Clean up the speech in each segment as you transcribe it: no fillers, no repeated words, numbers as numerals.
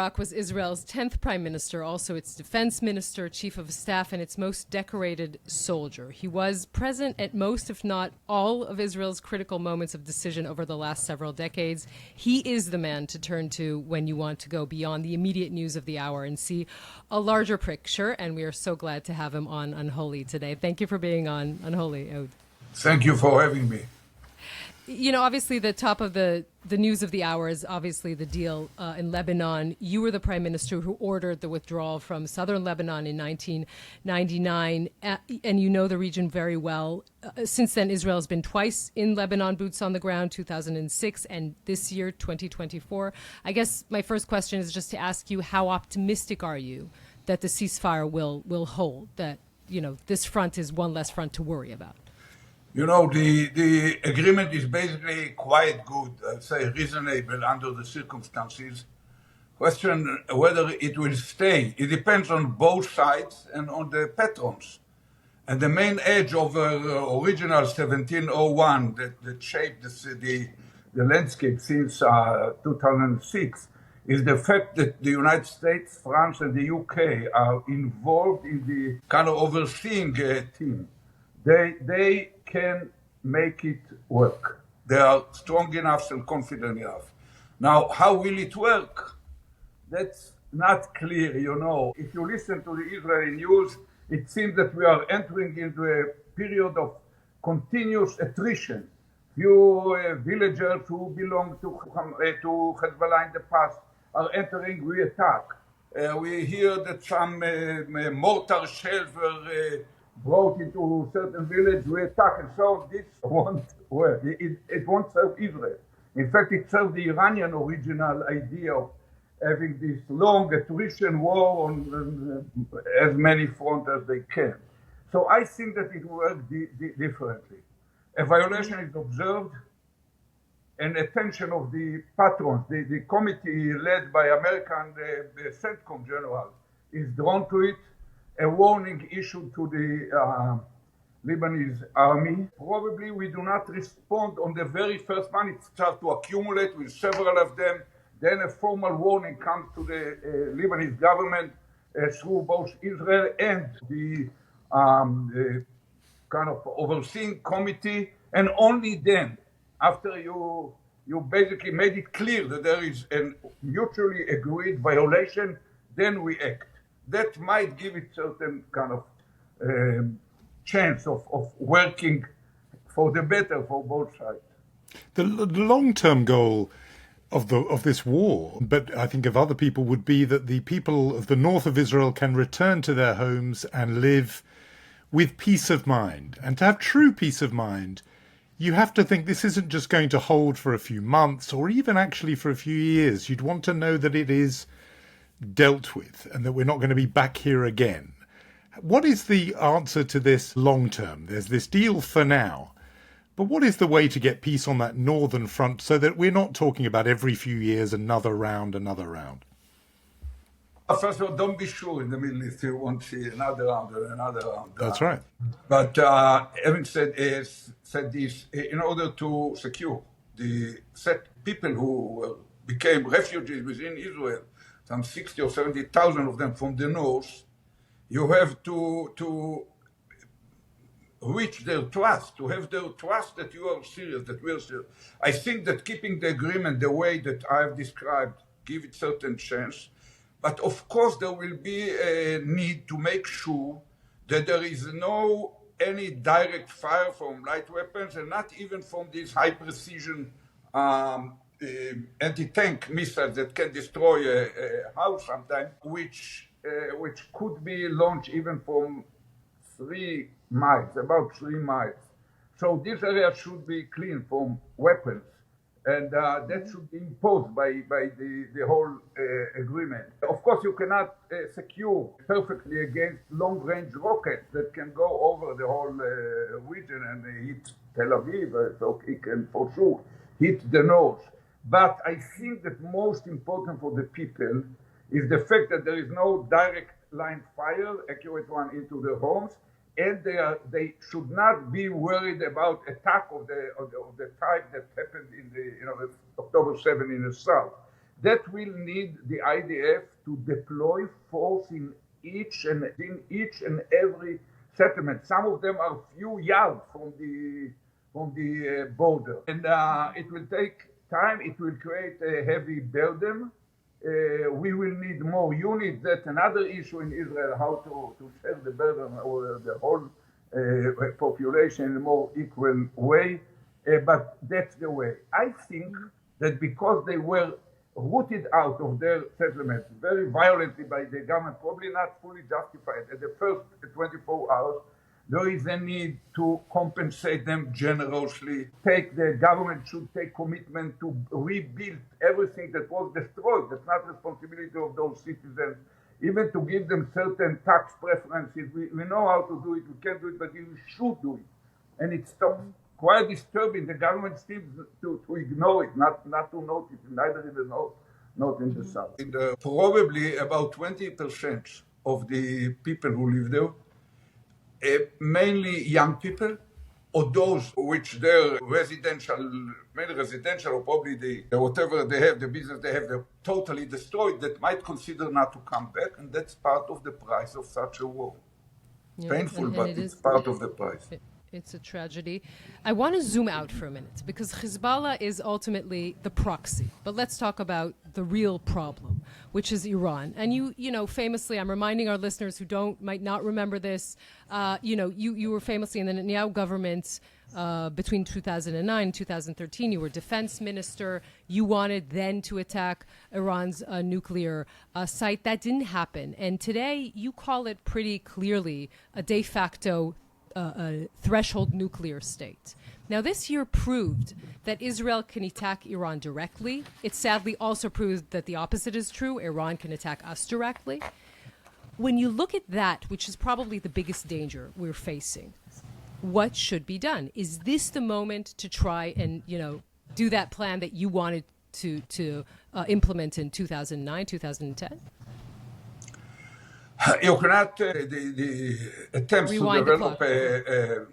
Barak was Israel's 10th prime minister, also its defense minister, chief of staff, and its most decorated soldier. He was present at most, if not all, of Israel's critical moments of decision over the last several decades. He is the man to turn to when you want to go beyond the immediate news of the hour and see a larger picture, and we are so glad to have him on Unholy today. Thank you for being on Unholy, Ehud. Thank you for having me. You know, obviously the top of the news of the hour is obviously the deal in Lebanon. You were the prime minister who ordered the withdrawal from southern Lebanon in 1999, and you know the region very well. Since then, Israel has been twice in Lebanon, boots on the ground, 2006, and this year, 2024. I guess my first question is just to ask you, how optimistic are you that the ceasefire will hold, that, you know, this front is one less front to worry about? You know, the agreement is basically quite good, I'd say reasonable under the circumstances. Question whether it will stay. It depends on both sides and on the patrons. And the main edge of original 1701 that shaped the landscape since 2006 is the fact that the United States, France, and the UK are involved in the kind of overseeing team. They can make it work. They are strong enough and confident enough. Now, how will it work? That's not clear, you know. If you listen to the Israeli news, it seems that we are entering into a period of continuous attrition. Few villagers who belong to Hezbollah in the past are entering re-attack. We hear that some mortar shells were brought into certain village re-attack, and so this won't work. It won't serve Israel. In fact, it serves the Iranian original idea of having this long attrition war on as many fronts as they can. So I think that it works differently. A violation is observed, and attention of the patrons, the committee led by American CENTCOM general, is drawn to it. A warning issued to the Lebanese army. Probably we do not respond on the very first one. It starts to accumulate with several of them. Then a formal warning comes to the Lebanese government through both Israel and the kind of overseeing committee. And only then, after you basically made it clear that there is a mutually agreed violation, then we act. That might give it certain kind of chance of working for the better for both sides. The long-term goal of this war, but I think of other people, would be that the people of the north of Israel can return to their homes and live with peace of mind. And to have true peace of mind, you have to think this isn't just going to hold for a few months or even actually for a few years. You'd want to know that it is dealt with and that we're not going to be back here again. What is the answer to this long term? There's this deal for now, but what is the way to get peace on that northern front so that we're not talking about every few years another round? First of all, don't be sure in the Middle East you won't see another round. That's right. But having said this, in order to secure the people who became refugees within Israel, some 60 or 70,000 of them from the north, you have to reach their trust, to have their trust that you are serious, that we are serious. I think that keeping the agreement the way that I've described give it certain chance. But of course, there will be a need to make sure that there is no any direct fire from light weapons, and not even from these high precision anti-tank missiles that can destroy a house sometimes, which could be launched even from 3 miles, about 3 miles. So this area should be clean from weapons, and that should be imposed by the whole agreement. Of course, you cannot secure perfectly against long-range rockets that can go over the whole region and hit Tel Aviv, so it can for sure hit the north. But I think that most important for the people is the fact that there is no direct line fire, accurate one, into their homes, and they should not be worried about attack of the type that happened in the October 7 in the south. that will need the IDF to deploy force in each and every settlement. Some of them are few yards from the border, and it will take time. It will create a heavy burden. We will need more units. That's another issue in Israel, how to share the burden over the whole population in a more equal way. But that's the way. I think that because they were rooted out of their settlements very violently by the government, probably not fully justified at the first 24 hours, there is a need to compensate them generously. The government should take commitment to rebuild everything that was destroyed. That's not responsibility of those citizens. Even to give them certain tax preferences. We know how to do it, we can do it, but you should do it. And it's quite disturbing. The government seems to ignore it, not to notice it, neither in the north, not in the south. Probably about 20% of the people who live there, mainly young people, or those which their mainly residential, or probably whatever they have, the business they have, they're totally destroyed, that might consider not to come back, and that's part of the price of such a war. Yeah, Painful, and but it's part of the price. It's a tragedy. I want to zoom out for a minute because Hezbollah is ultimately the proxy. But let's talk about the real problem, which is Iran. And you know, famously, I'm reminding our listeners who might not remember this. You were famously in the Netanyahu government between 2009 and 2013. You were defense minister. You wanted then to attack Iran's nuclear site. That didn't happen. And today, you call it pretty clearly a de facto a threshold nuclear state. Now, this year proved that Israel can attack Iran directly. It sadly also proved that the opposite is true. Iran can attack us directly. When you look at that, which is probably the biggest danger we're facing, what should be done? Is this the moment to try and, do that plan that you wanted to implement in 2009, 2010? You cannot, the attempts Rewind to develop a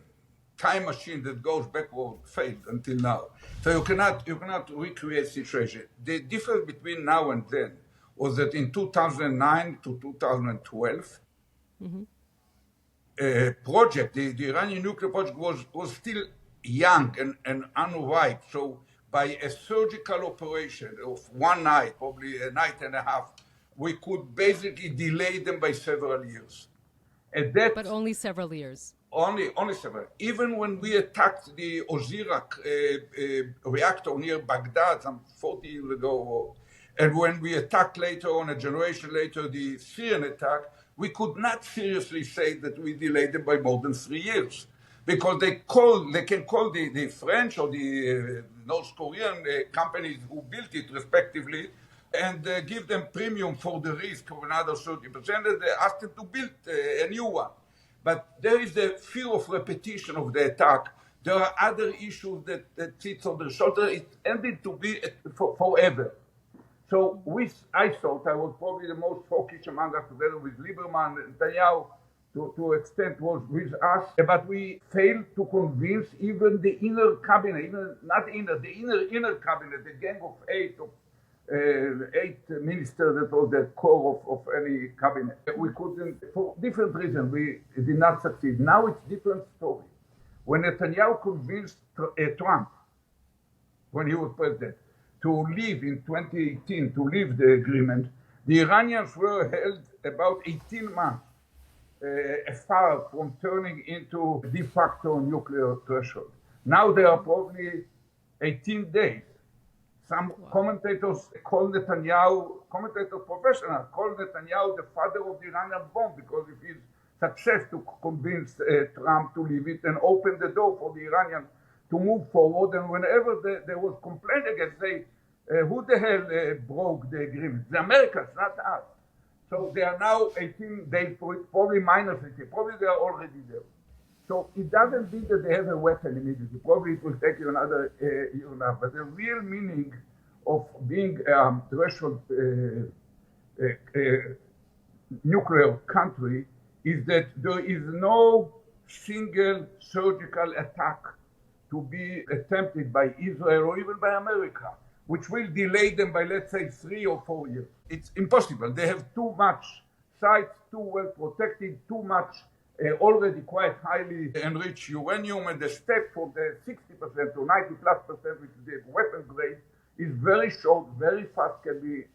time machine that goes backward failed until now. So you cannot recreate situation. The difference between now and then was that in 2009 to 2012, project, the Iranian nuclear project was still young and unripe. So by a surgical operation of one night, probably a night and a half, we could basically delay them by several years. But only several years. Only several. Even when we attacked the Osirak reactor near Baghdad some 40 years ago, and when we attacked later on, a generation later, the Syrian attack, we could not seriously say that we delayed them by more than 3 years. Because they can call the French or the North Korean companies who built it respectively, and give them premium for the risk of another 30%, and they ask them to build a new one. But there is the fear of repetition of the attack. There are other issues that sits on the shoulder. It ended to be forever. So I thought I was probably the most focused among us, together with Lieberman and Netanyahu, to extent was with us, but we failed to convince even the inner cabinet, the inner cabinet, the gang of eight ministers that was the core of any cabinet. We couldn't, for different reasons, we did not succeed. Now it's different story. When Netanyahu convinced Trump, when he was president, to leave in 2018, to leave the agreement, the Iranians were held about 18 months far from turning into de facto nuclear threshold. Now they are probably 18 days. Some commentators call Netanyahu, professionals, call Netanyahu the father of the Iranian bomb because of his success to convince Trump to leave it and open the door for the Iranians to move forward. And whenever there was complaint against, say, who the hell broke the agreement? The Americans, not us. So they are now 18 days for it, probably minus 18. Probably they are already there. So it doesn't mean that they have a weapon immediately. Probably it will take you another year and a half. But the real meaning of being a threshold nuclear country is that there is no single surgical attack to be attempted by Israel or even by America which will delay them by, let's say, 3 or 4 years. It's impossible. They have too much sites, too well protected, too much already quite highly enriched uranium, and the step from the 60% to 90+%, which is the weapon grade, is very short, very fast, can be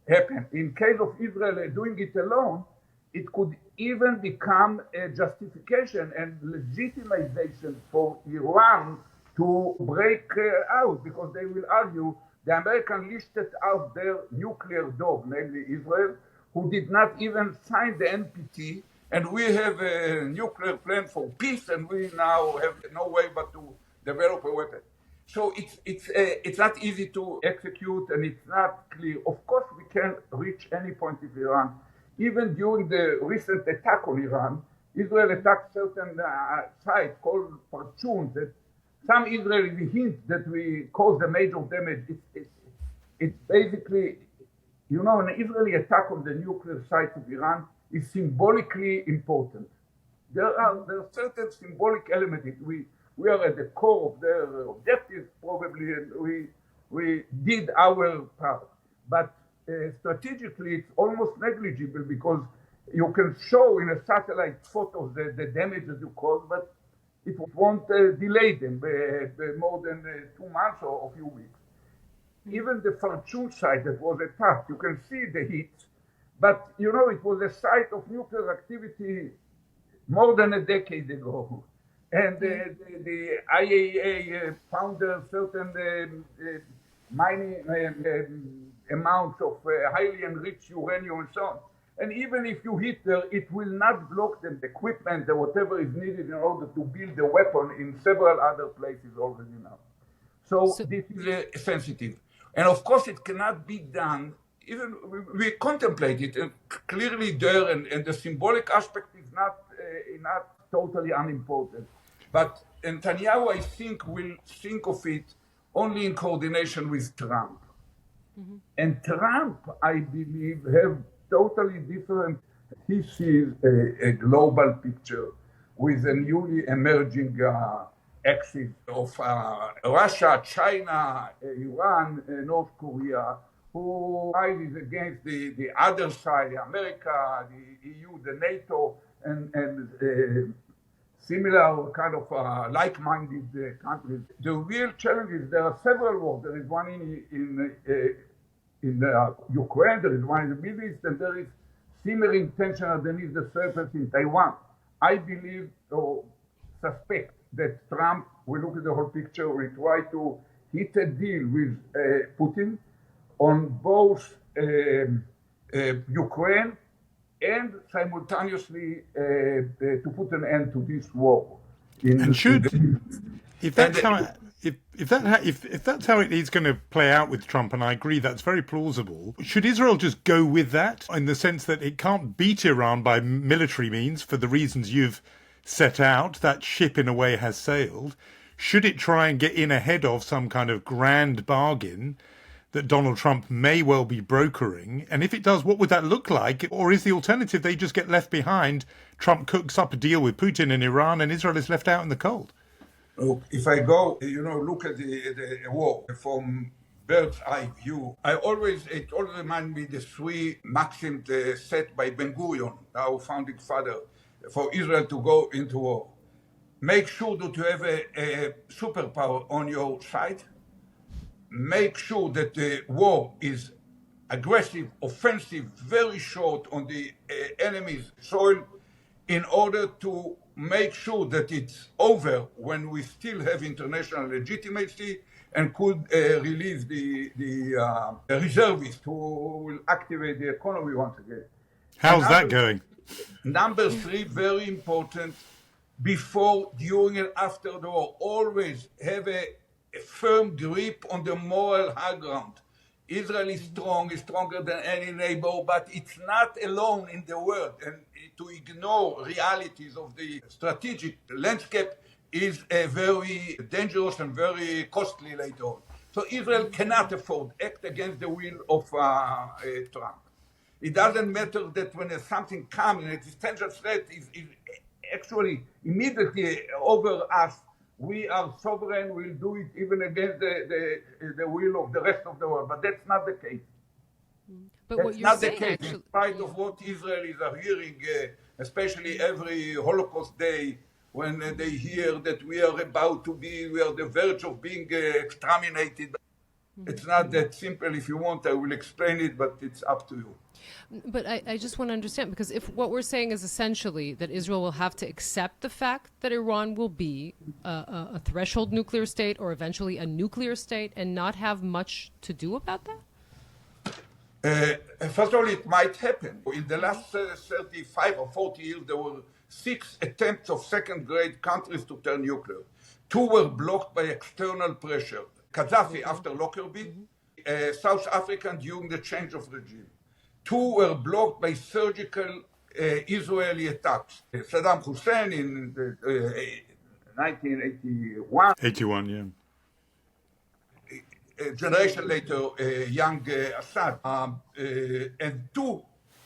happen. In case of Israel doing it alone, it could even become a justification and legitimization for Iran to break out, because they will argue the Americans listed out their nuclear dog, namely Israel, who did not even sign the NPT, and we have a nuclear plan for peace, and we now have no way but to develop a weapon. So it's not easy to execute, and it's not clear. Of course, we can reach any point with Iran. Even during the recent attack on Iran, Israel attacked certain site called Parchun that some Israelis hint that we caused a major damage. It's basically, an Israeli attack on the nuclear site of Iran is symbolically important. There are certain symbolic elements. We are at the core of their objectives, probably, and we did our part. But strategically, it's almost negligible, because you can show in a satellite photos the damages you caused, but it won't delay them more than 2 months or a few weeks. Even the Fortune site that was attacked, you can see the heat, but it was a site of nuclear activity more than a decade ago. And the IAEA found certain mining amounts of highly enriched uranium and so on. And even if you hit there, it will not block the equipment or whatever is needed in order to build the weapon in several other places already now. So this is sensitive. And of course, it cannot be done. Even we contemplate it, and clearly there, and the symbolic aspect is not totally unimportant. But Netanyahu, I think, will think of it only in coordination with Trump. Mm-hmm. And Trump, I believe, have totally different. He sees a global picture with a newly emerging axis of Russia, China, Iran, North Korea, who rises against the other side, America, the EU, the NATO, and similar kind of like-minded countries. The real challenge is there are several wars. There is one in Ukraine, there is one in the Middle East, and there is simmering tension underneath the surface in Taiwan. I believe or suspect that Trump will look at the whole picture, will try to hit a deal with Putin on both Ukraine and simultaneously to put an end to this war. If that's how it is going to play out with Trump, and I agree that's very plausible, should Israel just go with that, in the sense that it can't beat Iran by military means for the reasons you've set out? That ship in a way has sailed. Should it try and get in ahead of some kind of grand bargain that Donald Trump may well be brokering? And if it does, what would that look like? Or is the alternative they just get left behind, Trump cooks up a deal with Putin in Iran, and Israel is left out in the cold? Look, if I go, look at the war from bird's eye view, it always reminds me the three maxims set by Ben-Gurion, our founding father, for Israel to go into war. Make sure that you have a superpower on your side. Make sure that the war is aggressive, offensive, very short on the enemy's soil, in order to make sure that it's over when we still have international legitimacy and could release the reservists who will activate the economy once again. How's that going? Number three, very important, before, during, and after the war, always have a firm grip on the moral high ground. Israel is strong, is stronger than any neighbor, but it's not alone in the world. And to ignore realities of the strategic landscape is very dangerous and very costly later on. So Israel cannot afford to act against the will of Trump. It doesn't matter that when something comes, an existential threat is actually immediately over us, we are sovereign, we'll do it even against the will of the rest of the world. But that's not the case. But That's what you're not the saying, case, actually, in spite of what Israelis are hearing, especially every Holocaust day, when they hear that we are on the verge of being exterminated. It's not that simple. If you want, I will explain it, but it's up to you. But I just want to understand, because if what we're saying is essentially that Israel will have to accept the fact that Iran will be a threshold nuclear state or eventually a nuclear state and not have much to do about that? First of all, it might happen. In the last 35 or 40 years, there were 6 attempts of second-grade countries to turn nuclear. 2 were blocked by external pressure. Gaddafi after Lockerbie, South Africa during the change of regime. 2 were blocked by surgical Israeli attacks. Saddam Hussein in 1981. 81, yeah. A generation later, young Assad. And 2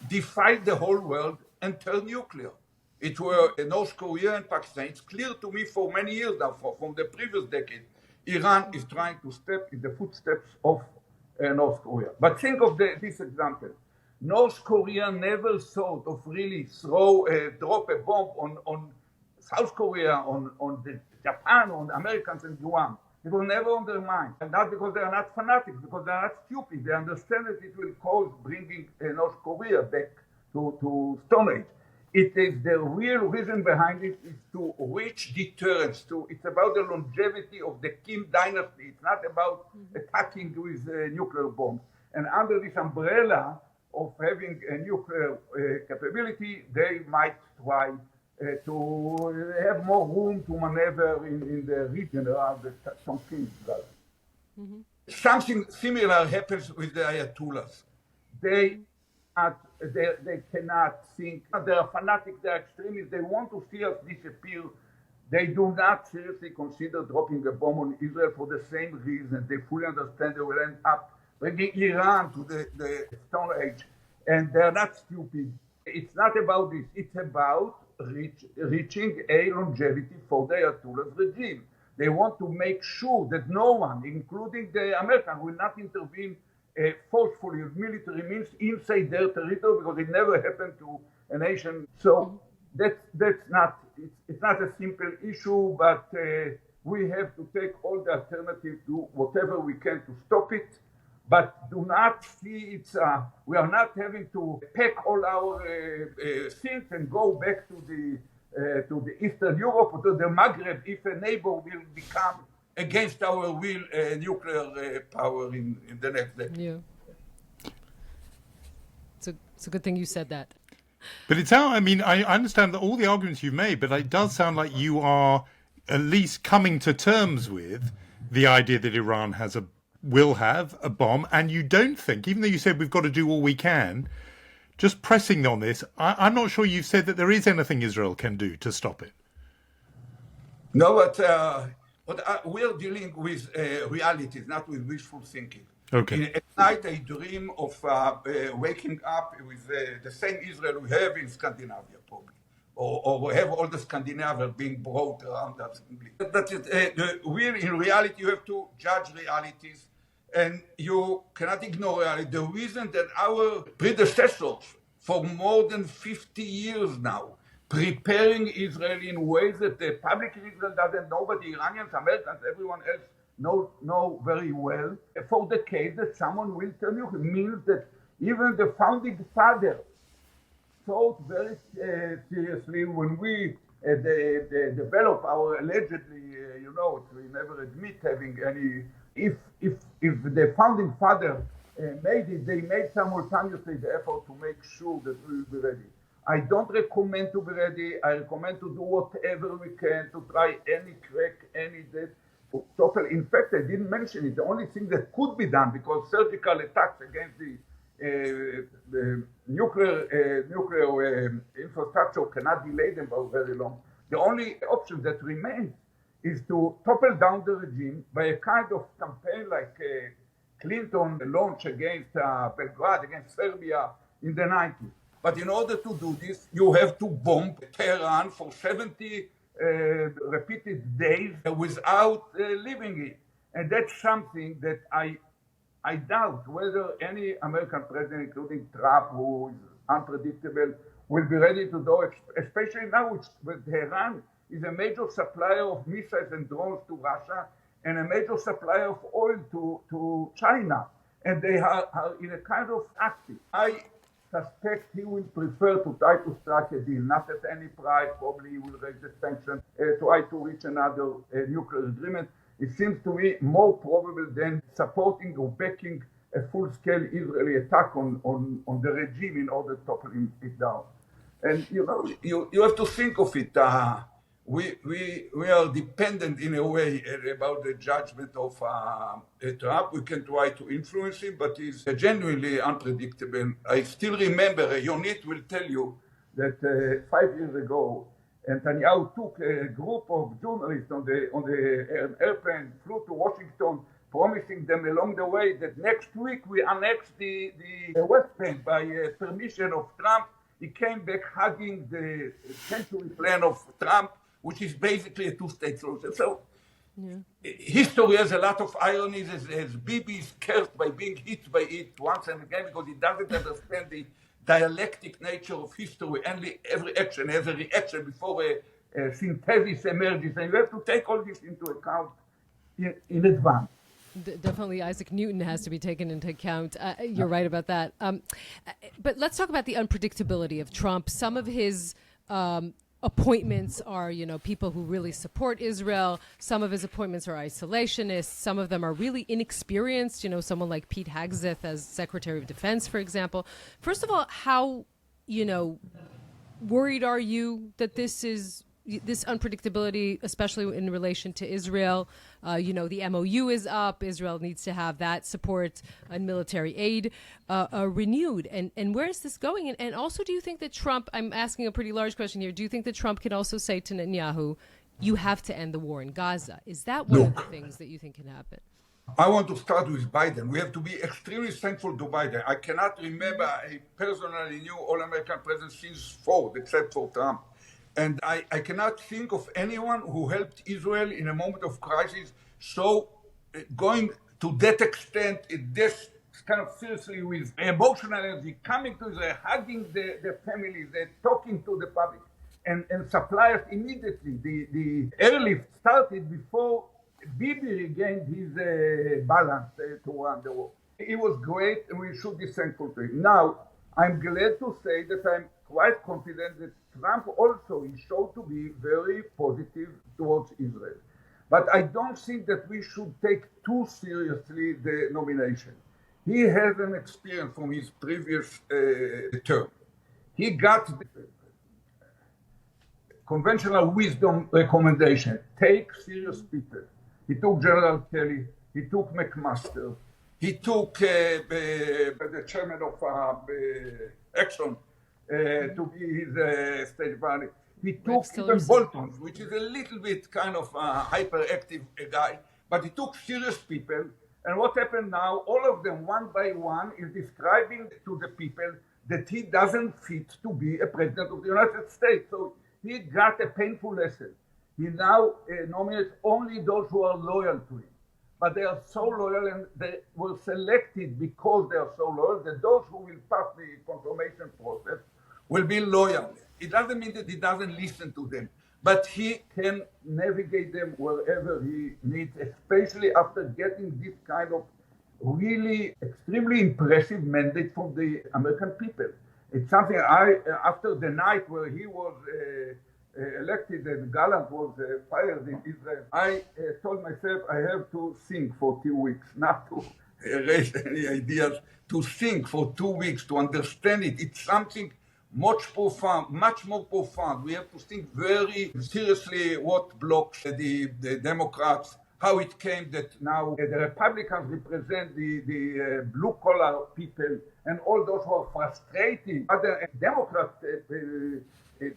defied the whole world and turned nuclear. It were North Korea and Pakistan. It's clear to me for many years now, from the previous decade, Iran is trying to step in the footsteps of North Korea. But think of this example. North Korea never thought of really drop a bomb on South Korea, on Japan, on Americans and Guam. It was never on their mind. And not because they are not fanatics, because they are not stupid. They understand that it will cause bringing North Korea back to Stone Age. It is the real reason behind it is to reach deterrence. It's about the longevity of the Kim dynasty. It's not about attacking with nuclear bombs. And under this umbrella of having a nuclear capability, they might try to have more room to maneuver in the region around the Tonkin Gulf. Something similar happens with the Ayatollahs. They cannot think. They are fanatics, they are extremists. They want to see us disappear. They do not seriously consider dropping a bomb on Israel for the same reason. They fully understand they will end up bringing Iran to the Stone Age. And they're not stupid. It's not about this. It's about reaching a longevity for the Ayatollah's regime. They want to make sure that no one, including the Americans, will not intervene forcefully with military means inside their territory, because it never happened to a nation. So that's not, it's not a simple issue, but we have to take all the alternatives, do whatever we can to stop it. But do not see we are not having to pack all our things and go back to the Eastern Europe or to the Maghreb if a neighbor will become against our will nuclear power in the next decade. Yeah. It's a good thing you said that. But I understand that all the arguments you've made, but it does sound like you are at least coming to terms with the idea that Iran will have a bomb, and you don't think, even though you said we've got to do all we can, just pressing on this, I'm not sure you've said that there is anything Israel can do to stop it. No, but we are dealing with realities, not with wishful thinking. Okay. At night, I dream of waking up with the same Israel we have in Scandinavia, probably. Or we have all the Scandinavia being brought around us. That's it. In reality, you have to judge realities, and you cannot ignore reality. The reason that our predecessors, for more than 50 years now, preparing Israel in ways that the public in Israel doesn't know, but the Iranians, Americans, everyone else know very well, for the case that someone will tell you, it means that even the founding fathers thought very seriously when we develop our allegedly, we never admit having any. If the founding father made it, they made simultaneously the effort to make sure that we will be ready. I don't recommend to be ready. I recommend to do whatever we can to try any crack, any that. Total. In fact, I didn't mention it. The only thing that could be done, because surgical attacks against the nuclear infrastructure cannot delay them for very long. The only option that remains is to topple down the regime by a kind of campaign like Clinton launched against Belgrade, against Serbia in the 90s. But in order to do this, you have to bomb Tehran for 70 repeated days without living it. And that's something that I doubt whether any American president, including Trump, who is unpredictable, will be ready to do, especially now with Tehran is a major supplier of missiles and drones to Russia and a major supplier of oil to China. And they are in a kind of active. I suspect he will prefer to try to strike a deal, not at any price. Probably he will raise the sanctions, try to reach another nuclear agreement. It seems to me more probable than supporting or backing a full-scale Israeli attack on the regime in order to topple it down. And you have to think of it. We are dependent in a way about the judgment of Trump. We can try to influence him, but he's genuinely unpredictable. I still remember, Yonit will tell you that 5 years ago, Netanyahu took a group of journalists on the airplane, flew to Washington, promising them along the way that next week we annex the West Bank by permission of Trump. He came back hugging the century plan of Trump, which is basically a two-state solution. So history has a lot of ironies, as Bibi is cursed by being hit by it once and again because he doesn't understand the dialectic nature of history. Only every action has a reaction before a synthesis emerges, and you have to take all this into account in advance. Definitely Isaac Newton has to be taken into account. You're right about that. But let's talk about the unpredictability of Trump. Some of his appointments are, people who really support Israel. Some of his appointments are isolationists. Some of them are really inexperienced, someone like Pete Hegseth as Secretary of Defense, for example. First of all, how, worried are you that this unpredictability, especially in relation to Israel? The MOU is up. Israel needs to have that support and military aid renewed. And where is this going? And also, do you think that Trump, I'm asking a pretty large question here, do you think that Trump can also say to Netanyahu, you have to end the war in Gaza? Is that one of the things that you think can happen? I want to start with Biden. We have to be extremely thankful to Biden. I cannot remember a personally new all-American president since Ford, except for Trump. And I cannot think of anyone who helped Israel in a moment of crisis. So going to that extent, this kind of seriously with emotional energy, coming to Israel, hugging the families, talking to the public, and suppliers immediately. The airlift started before Bibi regained his balance to run the war. It was great, and we should be thankful to him. Now, I'm glad to say that I'm quite confident that Trump also is shown to be very positive towards Israel. But I don't think that we should take too seriously the nomination. He has an experience from his previous term. He got the conventional wisdom recommendation. Take serious people. He took General Kelly. He took McMaster. He took the chairman of Exxon to be his state body. He took even Bolton, which is a little bit kind of a hyperactive guy, but he took serious people. And what happened now, all of them, one by one, is describing to the people that he doesn't fit to be a president of the United States. So he got a painful lesson. He now nominates only those who are loyal to him. But they are so loyal, and they were selected because they are so loyal, that those who will pass the confirmation process will be loyal. It doesn't mean that he doesn't listen to them, but he can navigate them wherever he needs, especially after getting this kind of really extremely impressive mandate from the American people. It's something after the night where he was elected and Gallant was fired in Israel, I told myself I have to think for 2 weeks, not to erase any ideas, to think for 2 weeks, to understand it. It's something much more profound. We have to think very seriously what blocks the Democrats, how it came that now the Republicans represent the blue-collar people and all those who are frustrated. Other Democrats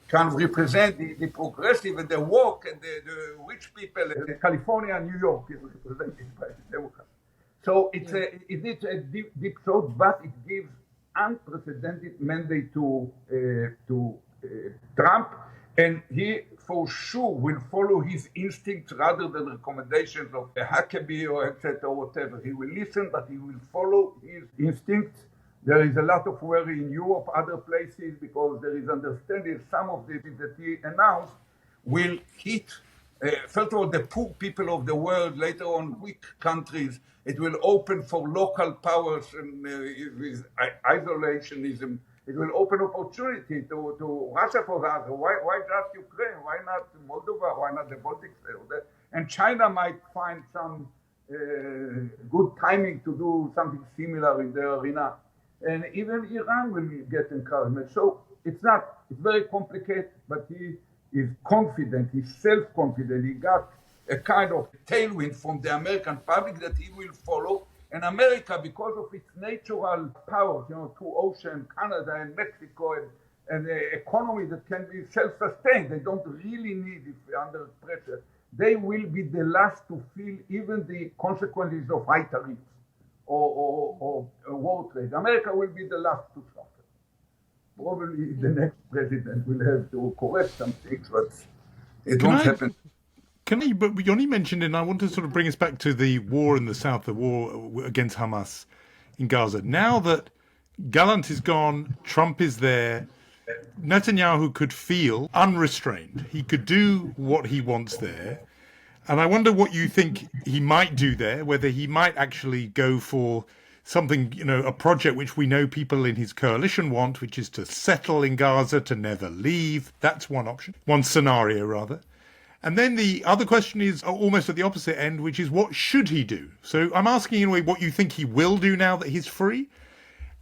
can represent the progressive and the woke and the rich people. California and New York is represented by the Democrats. So it needs a deep thought, but it gives unprecedented mandate to Trump, And he, for sure, will follow his instincts rather than recommendations of a Huckabee or etc. or whatever. He will listen, but he will follow his instincts. There is a lot of worry in Europe, other places, because there is understanding some of the things that he announced will hit, first of all, the poor people of the world, later on weak countries. It will open for local powers and with isolationism. It will open opportunity to Russia for that. Why just Ukraine? Why not Moldova? Why not the Baltic States? And China might find some good timing to do something similar in the arena. And even Iran will get encouragement. So it's very complicated, but he is confident, he's self-confident. He got a kind of tailwind from the American public that he will follow. And America, because of its natural powers, through ocean, Canada and Mexico, and the economy that can be self-sustained, they don't really need it under pressure. They will be the last to feel even the consequences of high tariffs or war trade. America will be the last to suffer. Probably the next president will have to correct some things, but it won't happen. But Yoni mentioned, and I want to sort of bring us back to the war in the south, the war against Hamas in Gaza. Now that Gallant is gone, Trump is there, Netanyahu could feel unrestrained. He could do what he wants there. And I wonder what you think he might do there, whether he might actually go for something, a project which we know people in his coalition want, which is to settle in Gaza, to never leave. That's one option, one scenario rather. And then the other question is almost at the opposite end, which is what should he do? So I'm asking in a way what you think he will do now that he's free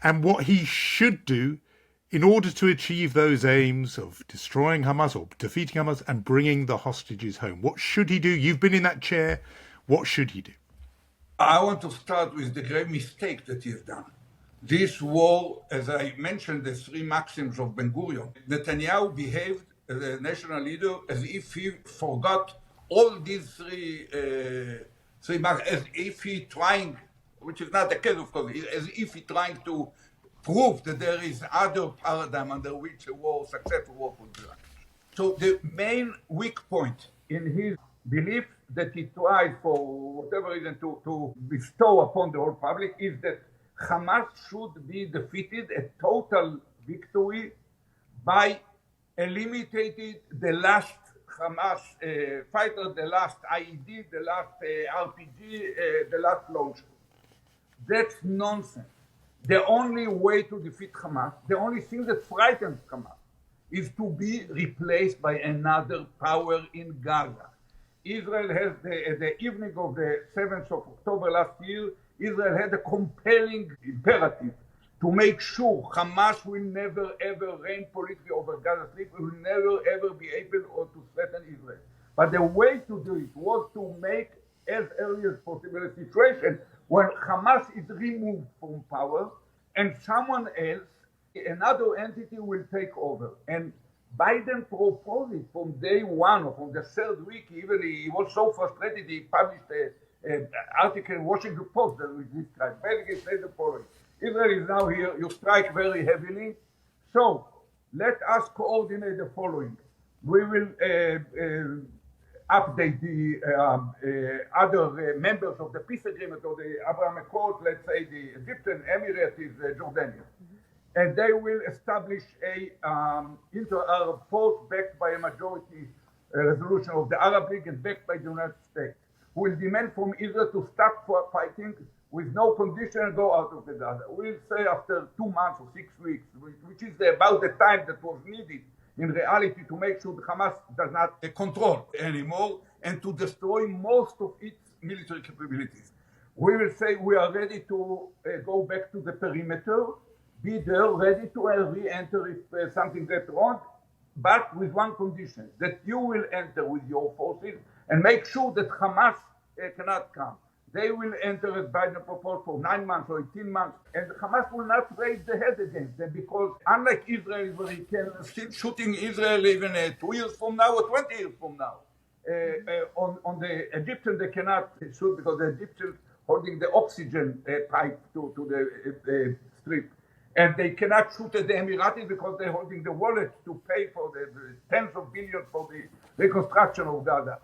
and what he should do in order to achieve those aims of destroying Hamas or defeating Hamas and bringing the hostages home. What should he do? You've been in that chair. What should he do? I want to start with the grave mistake that he has done. This war, as I mentioned, the three maxims of Ben-Gurion, Netanyahu behaved as a national leader as if he forgot all these three maxims, as if he trying, which is not the case, of course, as if he trying to prove that there is other paradigm under which a successful war could be run. So the main weak point in his belief that he tried for whatever reason to bestow upon the whole public is that Hamas should be defeated, a total victory, by eliminating the last Hamas fighter, the last IED, the last RPG, the last launcher. That's nonsense. The only way to defeat Hamas, the only thing that frightens Hamas, is to be replaced by another power in Gaza. Israel has, the evening of the 7th of October last year, Israel had a compelling imperative to make sure Hamas will never ever reign politically over Gaza Strip, will never ever be able to threaten Israel. But the way to do it was to make as early as possible a situation when Hamas is removed from power and someone else, another entity will take over. And Biden proposed it from day one or from the third week. Even he was so frustrated, he published an article in Washington Post that was described. Basically said the following: Israel is now here, you strike very heavily, so let us coordinate the following. We will update the other members of the peace agreement or the Abraham Accords, let's say the Egyptian, Emirates, Jordania. And they will establish a inter-Arab force backed by a majority resolution of the Arab League and backed by the United States, who will demand from Israel to stop fighting with no condition and go out of the Gaza. We'll say after 2 months or 6 weeks, which is about the time that was needed in reality to make sure that Hamas does not control anymore and to destroy most of its military capabilities. We will say we are ready to go back to the perimeter, be there, ready to re-enter if something gets wrong, but with one condition, that you will enter with your forces and make sure that Hamas cannot come. They will enter, as Biden proposed, for 9 months or 18 months, and Hamas will not raise the head against them because, unlike Israel, where he can still shooting Israel even 2 years from now or 20 years from now, on the Egyptians they cannot shoot because the Egyptians holding the oxygen pipe to the strip. And they cannot shoot at the Emiratis because they're holding the wallet to pay for the tens of billions for the reconstruction of Gaza.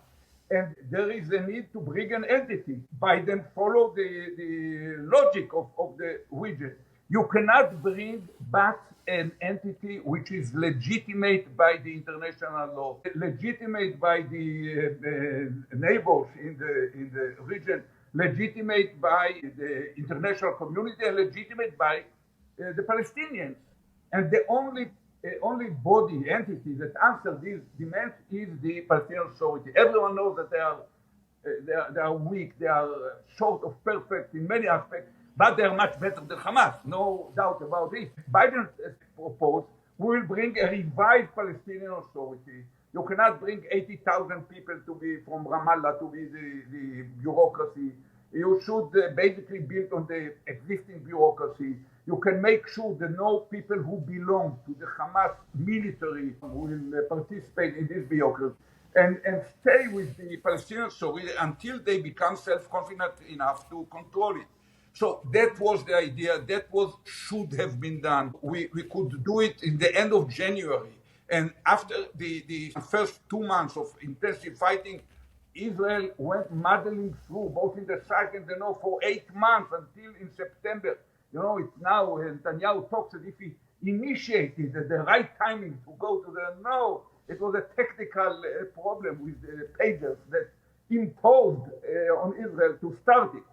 And there is a need to bring an entity. Biden follow the logic of the region. You cannot bring back an entity which is legitimate by the international law, legitimate by the neighbors in the region, legitimate by the international community, and legitimate by the Palestinians. And the only body, entity that answers these demands is the Palestinian Authority. Everyone knows that they are weak, they are short of perfect in many aspects, but they are much better than Hamas, no doubt about it. Biden proposed we will bring a revived Palestinian Authority. You cannot bring 80,000 people to be from Ramallah to be the bureaucracy. You should basically build on the existing bureaucracy. You can make sure that no people who belong to the Hamas military will participate in this bureaucracy and stay with the Palestinian Authority until they become self-confident enough to control it. So that was the idea. That should have been done. We could do it in the end of January. And after the first 2 months of intensive fighting, Israel went muddling through, both in the south and the north, for 8 months until in September. You know, it's now Netanyahu talks as if he initiated at the right timing to go to the. No, it was a technical problem with the pagers that imposed on Israel to start it.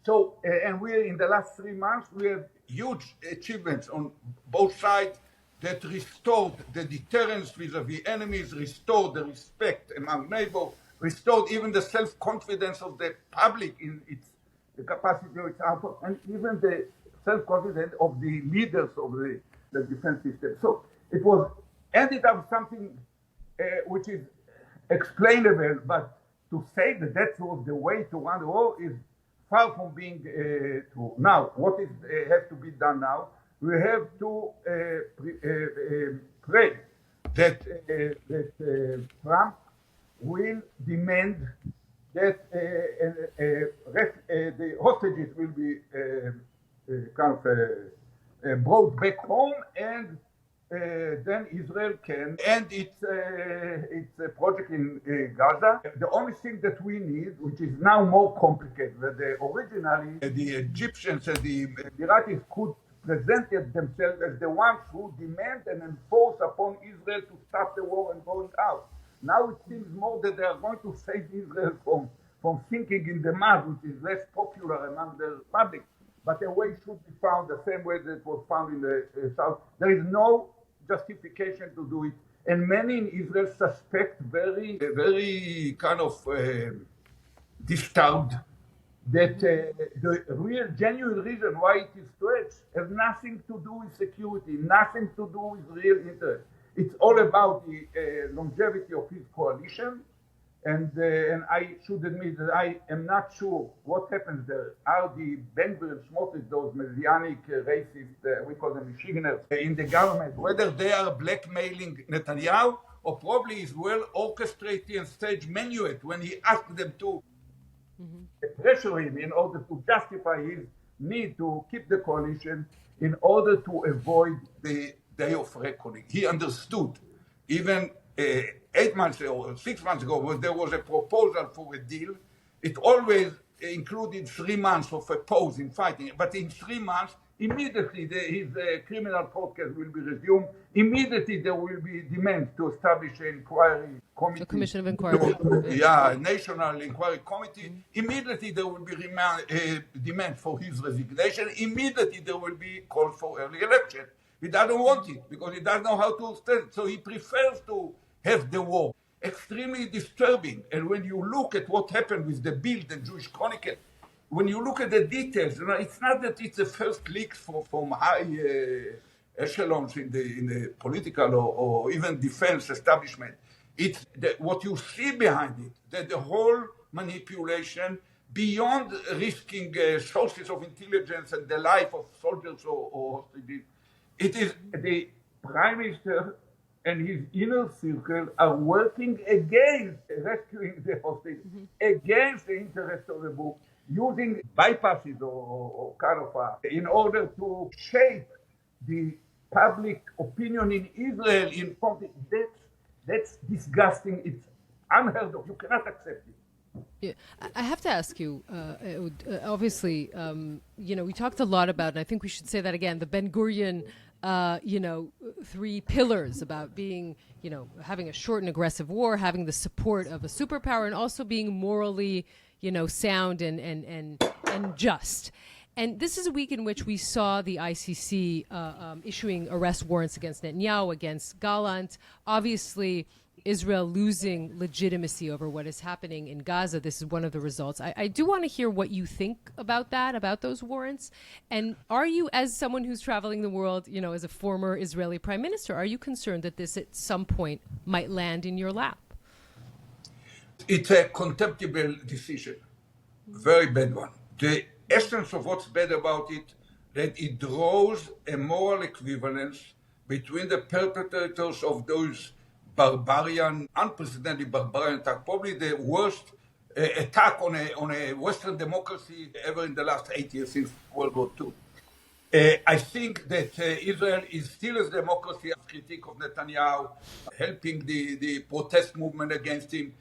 So, and we in the last 3 months, we have huge achievements on both sides that restored the deterrence vis-a-vis enemies, restored the respect among neighbors, restored even the self-confidence of the public in its the capacity of its output, and even the self-confidence of the leaders of the defense system. So it was ended up something which is explainable, but to say that was the way to run the war is far from being true. Now, what has to be done now? We have to pray that Trump will demand that the hostages will be brought back home, and then Israel can end its project in Gaza. The only thing that we need, which is now more complicated, that originally the Egyptians and the Emiratis could present themselves as the ones who demand and enforce upon Israel to stop the war and going out. Now it seems more that they are going to save Israel from sinking in the mud, which is less popular among the public. But a way should be found the same way that was found in the south. There is no justification to do it. And many in Israel suspect very kind of disturbed that the real, genuine reason why it is stretched has nothing to do with security, nothing to do with real interest. It's all about the longevity of his coalition. And I should admit that I am not sure what happens there. Are the Ben-Gvir and Smotrich, those messianic racist, we call them Michiganers, in the government, whether they are blackmailing Netanyahu or probably is well orchestrating and stage menuet when he asked them to pressure him in order to justify his need to keep the coalition in order to avoid the day of reckoning. He understood, even 8 months or 6 months ago, when there was a proposal for a deal, it always included 3 months of a pause in fighting. But in 3 months, immediately his criminal court case will be resumed. Immediately there will be demands to establish an inquiry committee. A commission of inquiry. A national inquiry committee. Immediately there will be demand for his resignation. Immediately there will be calls for early election. He doesn't want it because he doesn't know how to stand. So he prefers to have the war. Extremely disturbing. And when you look at what happened with the Bild and Jewish Chronicle, when you look at the details, it's not that it's the first leaks from high echelons in the political or even defense establishment. It's what you see behind it, that the whole manipulation, beyond risking sources of intelligence and the life of soldiers or hostages, it is the Prime Minister and his inner circle are working against rescuing the hostages, against the interest of the book, using bypasses or kind of in order to shape the public opinion in Israel in something that's disgusting. It's unheard of. You cannot accept it. Yeah, I have to ask you, obviously, we talked a lot about, and I think we should say that again, the Ben Gurion, three pillars about being, having a short and aggressive war, having the support of a superpower, and also being morally, sound and just. And this is a week in which we saw the ICC issuing arrest warrants against Netanyahu, against Gallant. Obviously, Israel losing legitimacy over what is happening in Gaza. This is one of the results. I do want to hear what you think about that, about those warrants. And are you, as someone who's traveling the world, as a former Israeli prime minister, are you concerned that this at some point might land in your lap? It's a contemptible decision, very bad one. The essence of what's bad about it, that it draws a moral equivalence between the perpetrators of those barbarian, unprecedented barbarian attack, probably the worst attack on a Western democracy ever in the last 8 years since World War II. I think that Israel is still a democracy. Critique of Netanyahu, helping the protest movement against him,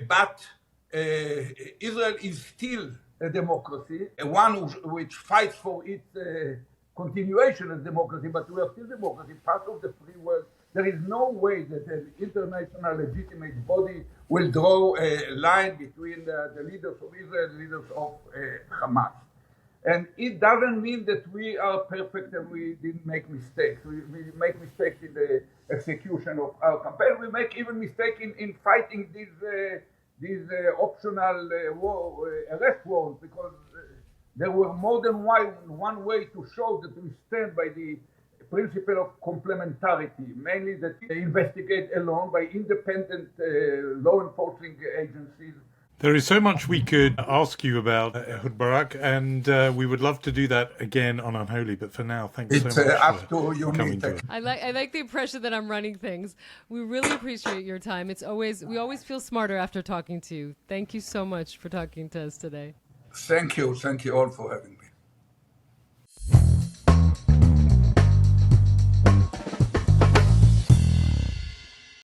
but Israel is still a democracy, one which fights for its continuation as democracy, but we are still democracy, part of the free world. There is no way that an international legitimate body will draw a line between the leaders of Israel and the leaders of Hamas. And it doesn't mean that we are perfect and we didn't make mistakes. We make mistakes in the execution of our campaign. We make even mistakes in fighting these optional arrest warrants, because there were more than one way to show that we stand by the principle of complementarity, mainly that they investigate alone by independent law enforcing agencies. There is so much we could ask you about, Ehud Barak, and we would love to do that again on Unholy. But for now, thanks so much up for to coming to us. I like the impression that I'm running things. We really appreciate your time. We always feel smarter after talking to you. Thank you so much for talking to us today. Thank you all for having me.